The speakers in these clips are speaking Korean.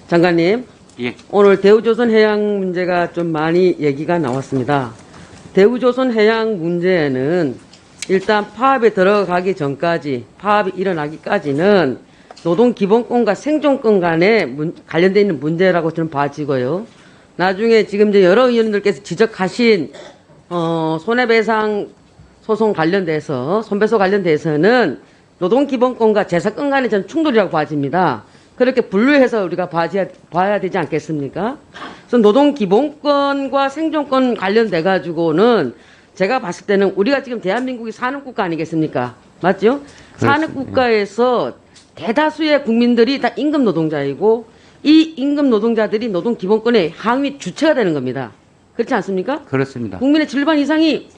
장관님, 예. 오늘 대우조선해양 문제가 좀 많이 얘기가 나왔습니다. 대우조선해양 문제는 일단 파업에 들어가기 전까지, 파업이 일어나기까지는 노동기본권과 생존권 간에 관련되어 있는 문제라고 저는 봐지고요. 나중에 지금 이제 여러 의원님들께서 지적하신 손해배상 소송 관련돼서, 손배소 관련돼서는 노동기본권과 재산권 간의 저는 충돌이라고 봐집니다. 그렇게 분류해서 우리가 봐야 되지 않겠습니까? 그래서 노동기본권과 생존권 관련돼 가지고는 제가 봤을 때는 우리가 지금 대한민국이 산업국가 아니겠습니까? 맞죠? 산업국가에서 대다수의 국민들이 다 임금 노동자이고 이 임금 노동자들이 노동기본권의 항위 주체가 되는 겁니다. 그렇지 않습니까? 그렇습니다. 국민의 절반 이상이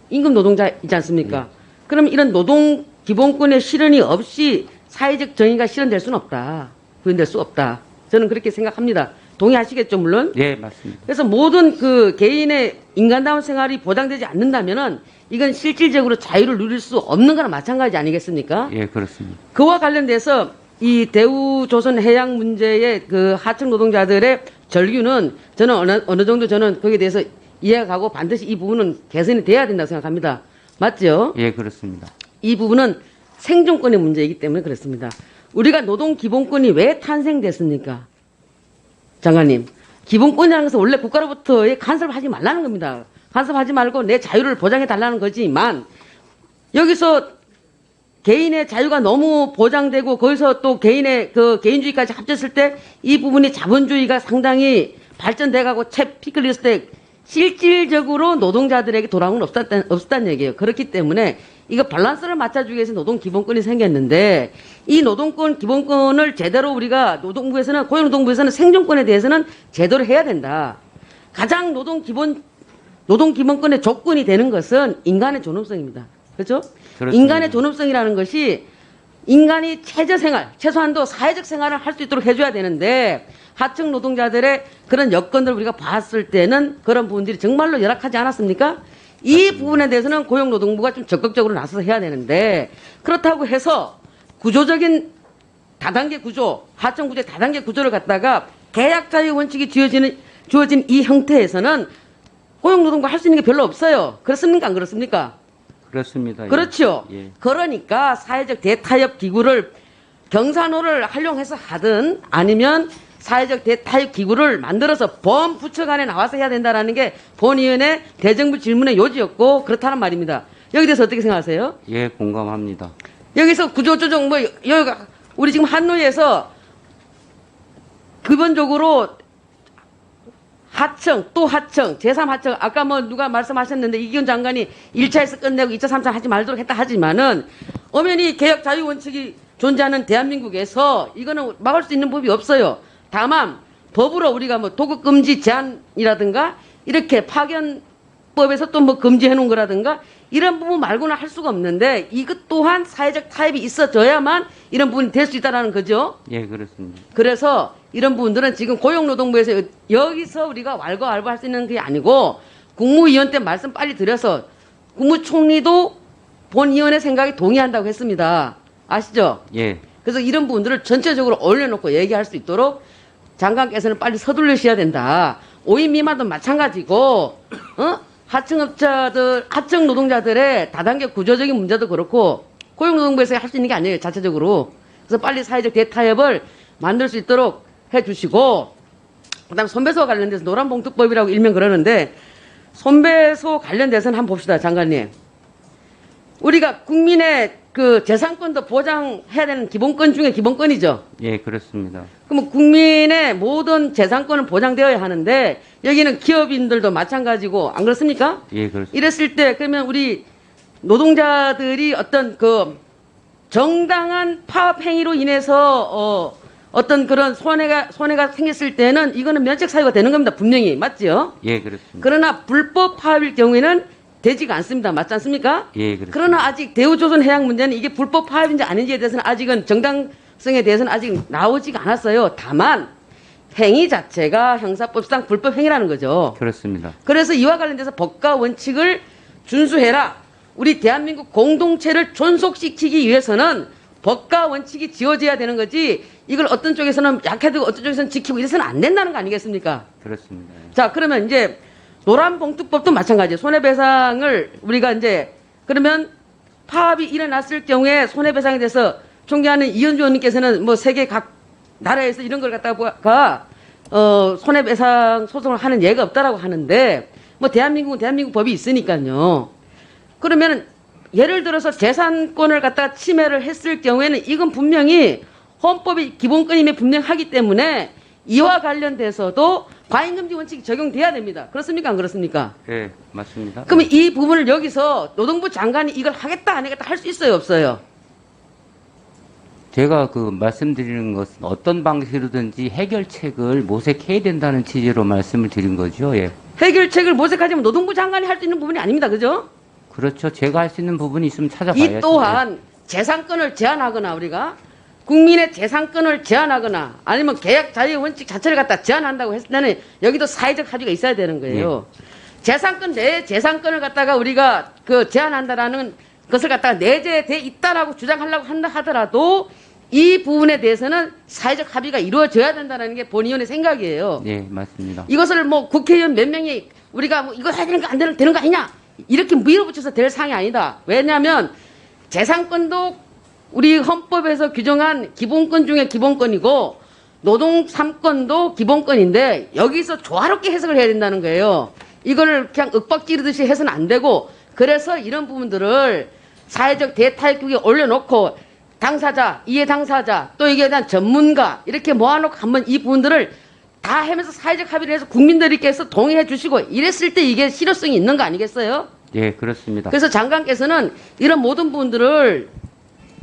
임금 노동자이지 않습니까? 그럼 이런 노동기본권의 실현이 없이 사회적 정의가 실현될 수는 없다. 구현될 수 없다. 저는 그렇게 생각합니다. 동의하시겠죠, 물론? 예, 맞습니다. 그래서 모든 그 개인의 인간다운 생활이 보장되지 않는다면은 이건 실질적으로 자유를 누릴 수 없는 거나 마찬가지 아니겠습니까? 예, 그렇습니다. 그와 관련돼서 이 대우조선해양 문제의 그 하청 노동자들의 절규는 저는 어느 정도 저는 거기에 대해서 이해가 가고 반드시 이 부분은 개선이 돼야 된다고 생각합니다. 맞죠? 예, 그렇습니다. 이 부분은 생존권의 문제이기 때문에 그렇습니다. 우리가 노동기본권이 왜 탄생됐습니까? 장관님, 기본권이라는 것은 원래 국가로부터의 간섭을 하지 말라는 겁니다. 간섭하지 말고 내 자유를 보장해 달라는 거지만 여기서 개인의 자유가 너무 보장되고 거기서 또 개인의 그 개인주의까지 합쳤을 때 이 부분이 자본주의가 상당히 발전돼 가고 채 피클렸을 때 실질적으로 노동자들에게 돌아오는 없었다는 얘기예요. 그렇기 때문에 이거 밸런스를 맞춰주기 위해서 노동기본권이 생겼는데 이 노동권 기본권을 제대로 우리가 노동부에서는 고용노동부에서는 생존권에 대해서는 제대로 해야 된다. 가장 노동기본권의 조건이 되는 것은 인간의 존엄성입니다. 그렇죠? 그렇습니다. 인간의 존엄성이라는 것이 인간이 최소한도 사회적 생활을 할 수 있도록 해줘야 되는데 하청 노동자들의 그런 여건들을 우리가 봤을 때는 그런 부분들이 정말로 열악하지 않았습니까? 이 부분에 대해서는 고용노동부가 좀 적극적으로 나서서 해야 되는데 그렇다고 해서 구조적인 다단계 구조, 하청 구조의 다단계 구조를 갖다가 계약 자유 원칙이 주어진 이 형태에서는 고용노동부가 할 수 있는 게 별로 없어요. 그렇습니까? 안 그렇습니까? 그렇습니다. 그렇죠. 예. 그러니까 사회적 대타협 기구를 경산호를 활용해서 하든 아니면 사회적 대타협 기구를 만들어서 범부처 간에 나와서 해야 된다는 게 본의원의 대정부 질문의 요지였고 그렇다는 말입니다. 여기 대해서 어떻게 생각하세요? 예, 공감합니다. 여기서 구조조정 여기가 우리 지금 한노위에서 기본적으로 하청, 또 하청, 제3하청, 아까 누가 말씀하셨는데 이기훈 장관이 1차에서 끝내고 2차, 3차 하지 말도록 했다 하지만은 엄연히 개혁 자유 원칙이 존재하는 대한민국에서 이거는 막을 수 있는 법이 없어요. 다만 법으로 우리가 도급 금지 제한이라든가 이렇게 파견법에서 또 금지해 놓은 거라든가 이런 부분 말고는 할 수가 없는데 이것 또한 사회적 타협이 있어져야만 이런 부분이 될 수 있다는 거죠. 예, 그렇습니다. 그래서 이런 부분들은 지금 고용노동부에서 여기서 우리가 왈가왈부할 수 있는 게 아니고 국무위원 때 말씀 빨리 드려서 국무총리도 본위원의 생각에 동의한다고 했습니다. 아시죠? 예. 그래서 이런 부분들을 전체적으로 올려놓고 얘기할 수 있도록 장관께서는 빨리 서둘러셔야 된다. 5인 미만도 마찬가지고 하청 노동자들의 다단계 구조적인 문제도 그렇고 고용노동부에서 할 수 있는 게 아니에요. 자체적으로. 그래서 빨리 사회적 대타협을 만들 수 있도록 해주시고 그다음 손배소 관련돼서 노란봉투법이라고 일명 그러는데 손배소 관련돼서는 한번 봅시다. 장관님. 우리가 국민의 그 재산권도 보장해야 되는 기본권 중에 기본권이죠. 예, 그렇습니다. 그러면 국민의 모든 재산권은 보장되어야 하는데 여기는 기업인들도 마찬가지고 안 그렇습니까? 예, 그렇습니다. 이랬을 때 그러면 우리 노동자들이 어떤 그 정당한 파업 행위로 인해서 어떤 그런 손해가 생겼을 때는 이거는 면책 사유가 되는 겁니다. 분명히 맞죠? 예, 그렇습니다. 그러나 불법 파업일 경우에는 되지가 않습니다. 맞지 않습니까? 예, 그렇습니다. 그러나 아직 대우조선해양 문제는 이게 불법 파업인지 아닌지에 대해서는 아직은 정당성에 대해서는 아직 나오지가 않았어요. 다만 행위 자체가 형사법상 불법 행위라는 거죠. 그렇습니다. 그래서 이와 관련돼서 법과 원칙을 준수해라. 우리 대한민국 공동체를 존속시키기 위해서는 법과 원칙이 지어져야 되는 거지 이걸 어떤 쪽에서는 약해두고 어떤 쪽에서는 지키고 이래서는 안 된다는 거 아니겠습니까? 그렇습니다. 예. 자, 그러면 이제 노란봉투법도 마찬가지예요. 손해배상을 우리가 이제 그러면 파업이 일어났을 경우에 손해배상에 대해서 존경하는 이현주 의원님께서는 뭐 세계 각 나라에서 이런 걸 갖다가 손해배상 소송을 하는 예가 없다라고 하는데 뭐 대한민국은 대한민국 법이 있으니까요. 그러면 예를 들어서 재산권을 갖다가 침해를 했을 경우에는 이건 분명히 헌법의 기본권임에 분명하기 때문에 이와 관련돼서도 과잉금지 원칙이 적용돼야 됩니다. 그렇습니까? 안 그렇습니까? 예, 맞습니다. 그러면 이 부분을 여기서 노동부 장관이 이걸 하겠다 안 하겠다 할 수 있어요 없어요? 제가 그 말씀드리는 것은 어떤 방식으로든지 해결책을 모색해야 된다는 취지로 말씀을 드린 거죠. 예. 해결책을 모색하자면 노동부 장관이 할 수 있는 부분이 아닙니다. 그죠? 그렇죠. 제가 할 수 있는 부분이 있으면 찾아봐야죠. 이 또한 재산권을 제한하거나 우리가 국민의 재산권을 제한하거나 아니면 계약 자유 원칙 자체를 갖다 제한한다고 했을 때는 여기도 사회적 합의가 있어야 되는 거예요. 재산권 내 재산권을 갖다가 우리가 그 제한한다라는 것을 갖다가 내재돼 있다라고 주장하려고 한다 하더라도 이 부분에 대해서는 사회적 합의가 이루어져야 된다는 게 본의원의 생각이에요. 예, 맞습니다. 이것을 뭐 국회의원 몇 명이 우리가 뭐 이거 해야 되는 거 안 되는 거 아니냐 이렇게 밀어붙여서 될 상이 아니다. 왜냐하면 재산권도 우리 헌법에서 규정한 기본권 중에 기본권이고 노동 3권도 기본권인데 여기서 조화롭게 해석을 해야 된다는 거예요. 이거를 그냥 윽박지르듯이 해서는 안 되고 그래서 이런 부분들을 사회적 대타협국에 올려놓고 당사자, 이해 당사자, 또 이게 대한 전문가 이렇게 모아놓고 한번 이 부분들을 다 하면서 사회적 합의를 해서 국민들께서 동의해 주시고 이랬을 때 이게 실효성이 있는 거 아니겠어요? 예, 그렇습니다. 그래서 장관께서는 이런 모든 부분들을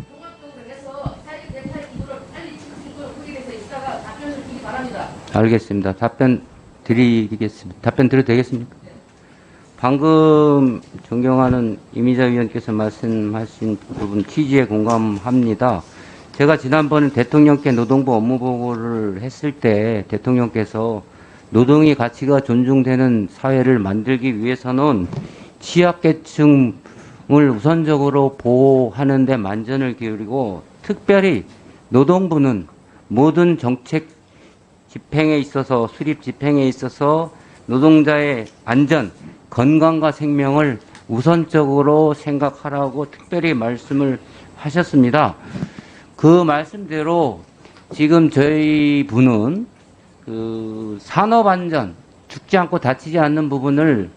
종합적으로 해서 사회적 대타협국을 빨리 지킬 수 있도록 거기에 대해서 이따가 답변을 주기 바랍니다. 알겠습니다. 답변 드려도 되겠습니까? 방금 존경하는 이미자 위원께서 말씀하신 부분 취지에 공감합니다. 제가 지난번에 대통령께 노동부 업무 보고를 했을 때 대통령께서 노동의 가치가 존중되는 사회를 만들기 위해서는 취약계층을 우선적으로 보호하는 데 만전을 기울이고 특별히 노동부는 모든 정책 집행에 있어서 수립 집행에 있어서 노동자의 안전, 건강과 생명을 우선적으로 생각하라고 특별히 말씀을 하셨습니다. 그 말씀대로 지금 저희 부는 그 산업안전, 죽지 않고 다치지 않는 부분을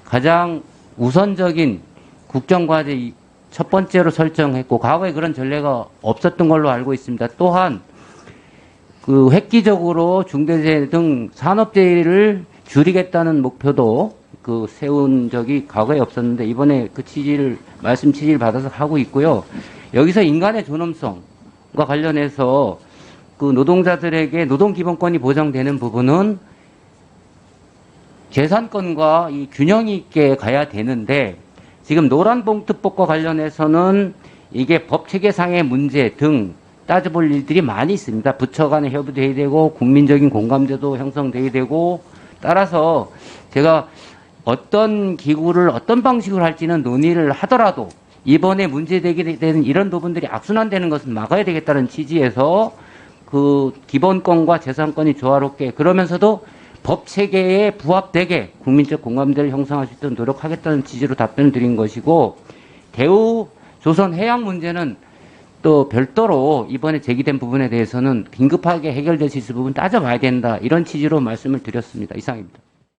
가장 우선적인 국정과제 첫 번째로 설정했고 과거에 그런 전례가 없었던 걸로 알고 있습니다. 또한 그 획기적으로 중대재해 등 산업재해를 줄이겠다는 목표도 그 세운 적이 과거에 없었는데 이번에 그 말씀 취지를 받아서 하고 있고요. 여기서 인간의 존엄성과 관련해서 그 노동자들에게 노동기본권이 보장되는 부분은 재산권과 이 균형이 있게 가야 되는데 지금 노란봉투법과 관련해서는 이게 법체계상의 문제 등 따져볼 일들이 많이 있습니다. 부처 간의 협의도 해야 되고 국민적인 공감대도 형성돼야 되고 따라서 제가 어떤 기구를 어떤 방식으로 할지는 논의를 하더라도 이번에 문제되게 되는 이런 부분들이 악순환되는 것은 막아야 되겠다는 취지에서 그 기본권과 재산권이 조화롭게 그러면서도 법 체계에 부합되게 국민적 공감대를 형성할 수 있도록 노력하겠다는 취지로 답변을 드린 것이고 대우 조선 해양 문제는 또 별도로 이번에 제기된 부분에 대해서는 긴급하게 해결될 수 있을 부분 따져봐야 된다 이런 취지로 말씀을 드렸습니다. 이상입니다.